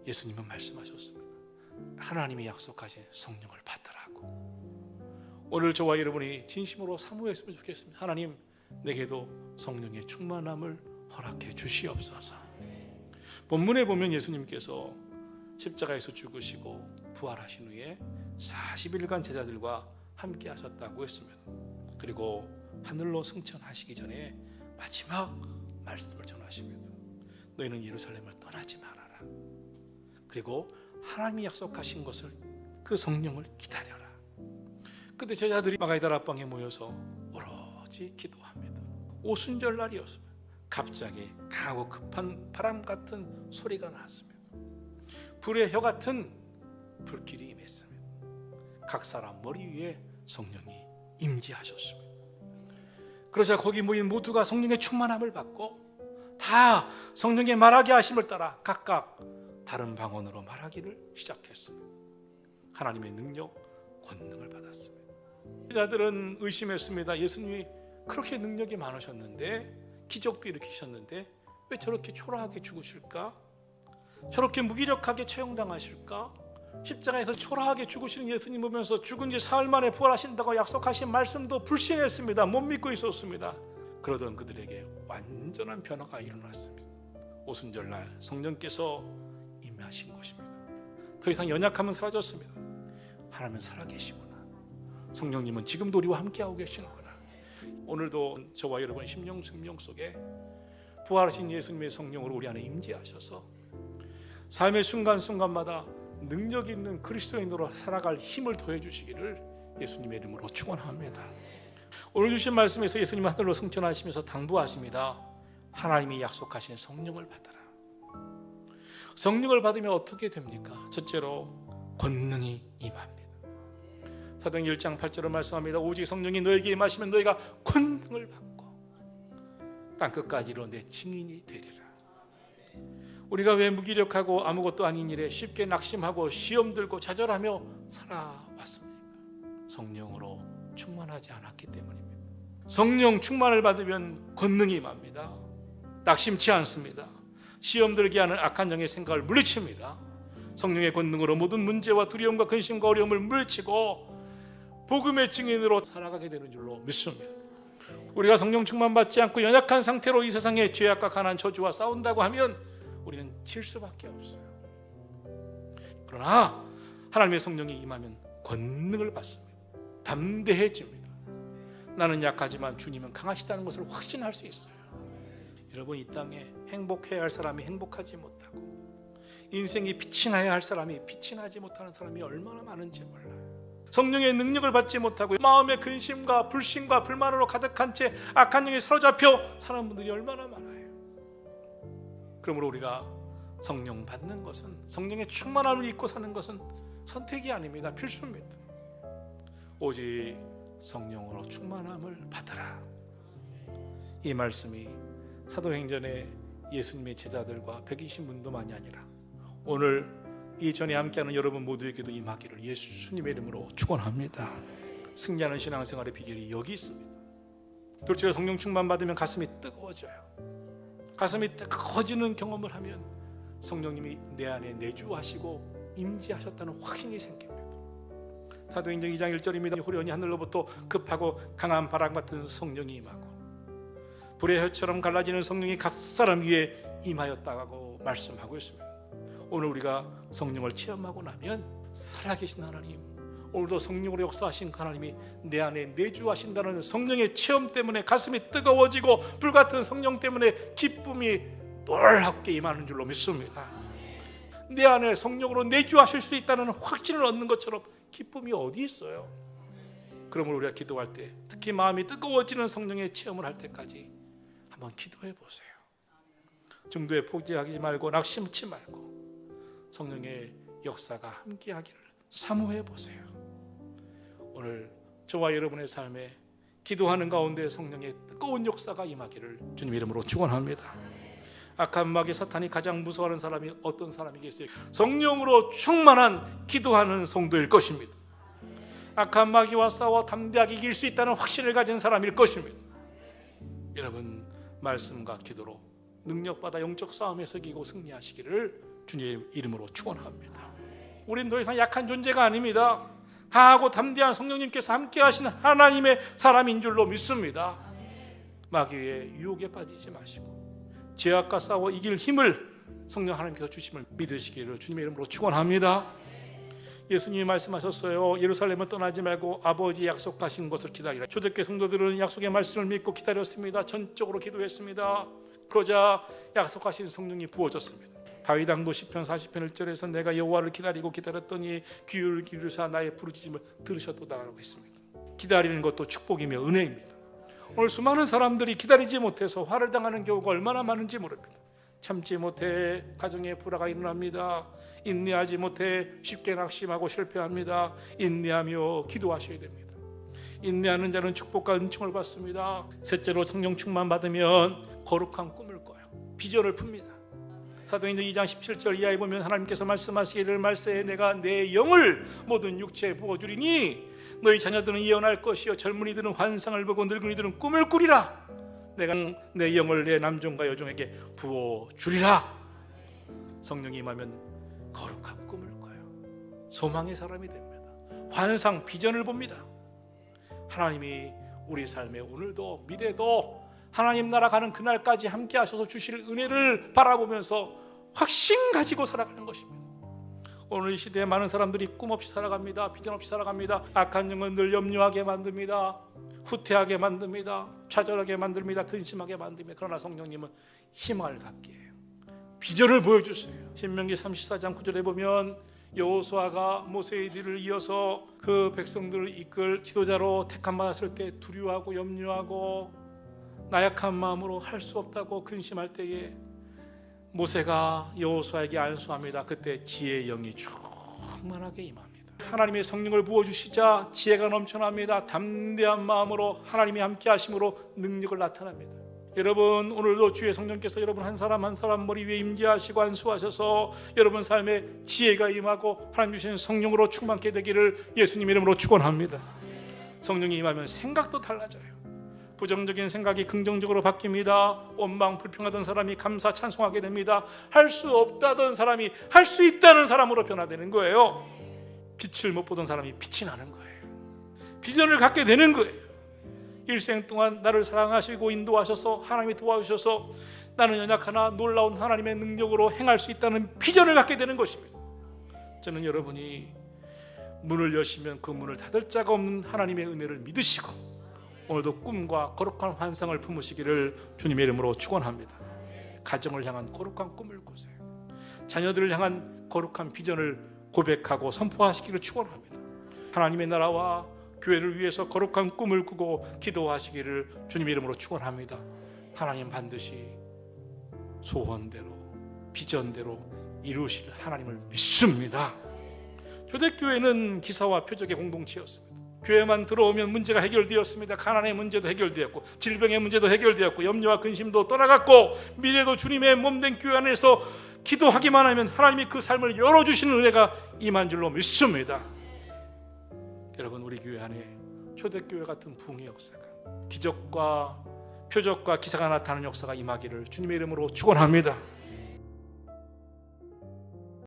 예수님은 말씀하셨습니다. 하나님이 약속하신 성령을 받으라고. 오늘 저와 여러분이 진심으로 사모했으면 좋겠습니다. 하나님, 내게도 성령의 충만함을 허락해 주시옵소서. 본문에 보면 예수님께서 십자가에서 죽으시고 부활하신 후에 40일간 제자들과 함께 하셨다고 했습니다. 그리고 하늘로 승천하시기 전에 마지막 말씀을 전하십니다. 너희는 예루살렘을 떠나지 말아라. 그리고 하나님이 약속하신 것을, 그 성령을 기다려라. 그때 제자들이 마가다락방에 모여서 오로지 기도합니다. 오순절 날이었습니다. 갑자기 강하고 급한 바람 같은 소리가 나왔습니다. 불의 혀 같은 불길이 임했습니다. 각 사람 머리 위에 성령이 임재하셨습니다. 그러자 거기 모인 모두가 성령의 충만함을 받고 다 성령의 말하게 하심을 따라 각각 다른 방언으로 말하기를 시작했습니다. 하나님의 능력, 권능을 받았습니다. 제자들은 의심했습니다. 예수님이 그렇게 능력이 많으셨는데, 기적도 일으키셨는데 왜 저렇게 초라하게 죽으실까? 저렇게 무기력하게 처형당하실까? 십자가에서 초라하게 죽으시는 예수님 보면서 죽은 지 사흘 만에 부활하신다고 약속하신 말씀도 불신했습니다. 못 믿고 있었습니다. 그러던 그들에게 완전한 변화가 일어났습니다. 오순절날 성령께서 임하신 것입니다. 더 이상 연약함은 사라졌습니다. 하나님은 살아계시구나. 성령님은 지금도 우리와 함께하고 계시는구나. 오늘도 저와 여러분 심령 생명 속에 부활하신 예수님의 성령으로 우리 안에 임재하셔서 삶의 순간순간마다 능력 있는 그리스도인으로 살아갈 힘을 더해 주시기를 예수님의 이름으로 축원합니다. 오늘 주신 말씀에서 예수님 하늘로 승천하시면서 당부하십니다. 하나님이 약속하신 성령을 받아라. 성령을 받으면 어떻게 됩니까? 첫째로 권능이 임합니다. 사도행전 1장 8절을 말씀합니다. 오직 성령이 너에게 임하시면 너희가 권능을 받고 땅끝까지 이르러 내 증인이 되리라. 우리가 왜 무기력하고 아무것도 아닌 일에 쉽게 낙심하고 시험 들고 좌절하며 살아왔습니까? 성령으로 충만하지 않았기 때문입니다. 성령 충만을 받으면 권능이 임합니다. 낙심치 않습니다. 시험 들게 하는 악한 영의 생각을 물리칩니다. 성령의 권능으로 모든 문제와 두려움과 근심과 어려움을 물리치고 복음의 증인으로 살아가게 되는 줄로 믿습니다. 우리가 성령 충만 받지 않고 연약한 상태로 이 세상의 죄악과 가난 저주와 싸운다고 하면 우리는 질 수밖에 없어요. 그러나 하나님의 성령이 임하면 권능을 받습니다. 담대해집니다. 나는 약하지만 주님은 강하시다는 것을 확신할 수 있어요. 여러분, 이 땅에 행복해야 할 사람이 행복하지 못하고 인생이 빛이 나야 할 사람이 빛이 나지 못하는 사람이 얼마나 많은지 몰라요. 성령의 능력을 받지 못하고 마음의 근심과 불신과 불만으로 가득한 채 악한 영에 사로잡혀 사는 분들이 얼마나 많아요. 그러므로 우리가 성령 받는 것은, 성령의 충만함을 입고 사는 것은 선택이 아닙니다. 필수입니다. 오직 성령으로 충만함을 받으라. 이 말씀이 사도행전의 예수님의 제자들과 120문도만이 아니라 오늘 이 전에 함께하는 여러분 모두에게도 임하기를 예수님의 이름으로 축원합니다. 승리하는 신앙생활의 비결이 여기 있습니다. 둘째로 성령 충만 받으면 가슴이 뜨거워져요. 가슴이 뜨거워지는 경험을 하면 성령님이 내 안에 내주하시고 임재하셨다는 확신이 생깁니다. 사도행전 2장 1절입니다. 호련히 하늘로부터 급하고 강한 바람 같은 성령이 임하고 불의 혀처럼 갈라지는 성령이 각 사람 위에 임하였다고 말씀하고 있습니다. 오늘 우리가 성령을 체험하고 나면 살아계신 하나님, 오늘도 성령으로 역사하신 하나님이 내 안에 내주하신다는 성령의 체험 때문에 가슴이 뜨거워지고 불같은 성령 때문에 기쁨이 놀랍게 임하는 줄로 믿습니다. 내 안에 성령으로 내주하실 수 있다는 확신을 얻는 것처럼 기쁨이 어디 있어요? 그러므로 우리가 기도할 때 특히 마음이 뜨거워지는 성령의 체험을 할 때까지 한번 기도해 보세요. 중도에 포기하지 말고 낙심치 말고 성령의 역사가 함께하기를 사모해 보세요. 오늘 저와 여러분의 삶에 기도하는 가운데 성령의 뜨거운 역사가 임하기를 주님 이름으로 축원합니다. 악한 마귀 사탄이 가장 무서워하는 사람이 어떤 사람이겠어요? 성령으로 충만한 기도하는 성도일 것입니다. 악한 마귀와 싸워 담대하게 이길 수 있다는 확신을 가진 사람일 것입니다. 여러분, 말씀과 기도로 능력받아 영적 싸움에서 이기고 승리하시기를 주님 이름으로 축원합니다. 우린 더 이상 약한 존재가 아닙니다. 강하고 담대한 성령님께서 함께 하시는 하나님의 사람인 줄로 믿습니다. 마귀의 유혹에 빠지지 마시고 죄악과 싸워 이길 힘을 성령 하나님께서 주심을 믿으시기를 주님의 이름으로 축원합니다. 예수님이 말씀하셨어요. 예루살렘을 떠나지 말고 아버지 약속하신 것을 기다리라. 초대교회 성도들은 약속의 말씀을 믿고 기다렸습니다. 전적으로 기도했습니다. 그러자 약속하신 성령이 부어졌습니다. 다윗 왕도 시편 40편 1절에서 내가 여호와를 기다리고 기다렸더니 귀를 기울이사 나의 부르짖음을 들으셨도다라고 했습니다. 기다리는 것도 축복이며 은혜입니다. 오늘 수많은 사람들이 기다리지 못해서 화를 당하는 경우가 얼마나 많은지 모릅니다. 참지 못해 가정에 불화가 일어납니다. 인내하지 못해 쉽게 낙심하고 실패합니다. 인내하며 기도하셔야 됩니다. 인내하는 자는 축복과 은총을 받습니다. 셋째로 성령 충만 받으면 거룩한 꿈을 꿔요. 비전을 풉니다. 사도행전 2장 17절 이하에 보면 하나님께서 말씀하시기를 말세에 내가 내 영을 모든 육체에 부어주리니 너희 자녀들은 예언할 것이요 젊은이들은 환상을 보고 늙은이들은 꿈을 꾸리라. 내가 내 영을 내 남종과 여종에게 부어주리라. 성령이 임하면 거룩한 꿈을 꿔요. 소망의 사람이 됩니다. 환상 비전을 봅니다. 하나님이 우리 삶에 오늘도 미래도 하나님 나라 가는 그날까지 함께 하셔서 주실 은혜를 바라보면서 확신 가지고 살아가는 것입니다. 오늘 이 시대에 많은 사람들이 꿈 없이 살아갑니다. 비전 없이 살아갑니다. 악한 영은 늘 염려하게 만듭니다. 후퇴하게 만듭니다. 좌절하게 만듭니다. 근심하게 만듭니다. 그러나 성령님은 희망을 갖게 해요. 비전을 보여주세요. 신명기 34장 9절에 보면 여호수아가 모세의 뒤를 이어서 그 백성들을 이끌 지도자로 택함 받았을 때 두려워하고 염려하고 나약한 마음으로 할 수 없다고 근심할 때에 모세가 여호수아에게 안수합니다. 그때 지혜의 영이 충만하게 임합니다. 하나님의 성령을 부어주시자 지혜가 넘쳐납니다. 담대한 마음으로 하나님이 함께 하심으로 능력을 나타납니다. 여러분 오늘도 주의 성령께서 여러분 한 사람 한 사람 머리 위에 임재하시고 안수하셔서 여러분 삶에 지혜가 임하고 하나님 주신 성령으로 충만케 되기를 예수님 이름으로 축원합니다. 성령이 임하면 생각도 달라져요. 부정적인 생각이 긍정적으로 바뀝니다. 원망 불평하던 사람이 감사 찬송하게 됩니다. 할 수 없다던 사람이 할 수 있다는 사람으로 변화되는 거예요. 빛을 못 보던 사람이 빛이 나는 거예요. 비전을 갖게 되는 거예요. 일생 동안 나를 사랑하시고 인도하셔서 하나님이 도와주셔서 나는 연약하나 놀라운 하나님의 능력으로 행할 수 있다는 비전을 갖게 되는 것입니다. 저는 여러분이 문을 여시면 그 문을 닫을 자가 없는 하나님의 은혜를 믿으시고 오늘도 꿈과 거룩한 환상을 품으시기를 주님의 이름으로 축원합니다. 가정을 향한 거룩한 꿈을 꾸세요. 자녀들을 향한 거룩한 비전을 고백하고 선포하시기를 축원합니다. 하나님의 나라와 교회를 위해서 거룩한 꿈을 꾸고 기도하시기를 주님의 이름으로 축원합니다. 하나님 반드시 소원대로 비전대로 이루실 하나님을 믿습니다. 초대교회는 기사와 표적의 공동체였습니다. 교회만 들어오면 문제가 해결되었습니다. 가난의 문제도 해결되었고 질병의 문제도 해결되었고 염려와 근심도 떠나갔고 미래도 주님의 몸된 교회 안에서 기도하기만 하면 하나님이 그 삶을 열어주시는 은혜가 임한 줄로 믿습니다. 여러분 우리 교회 안에 초대교회 같은 부흥의 역사가 기적과 표적과 기사가 나타나는 역사가 임하기를 주님의 이름으로 축원합니다.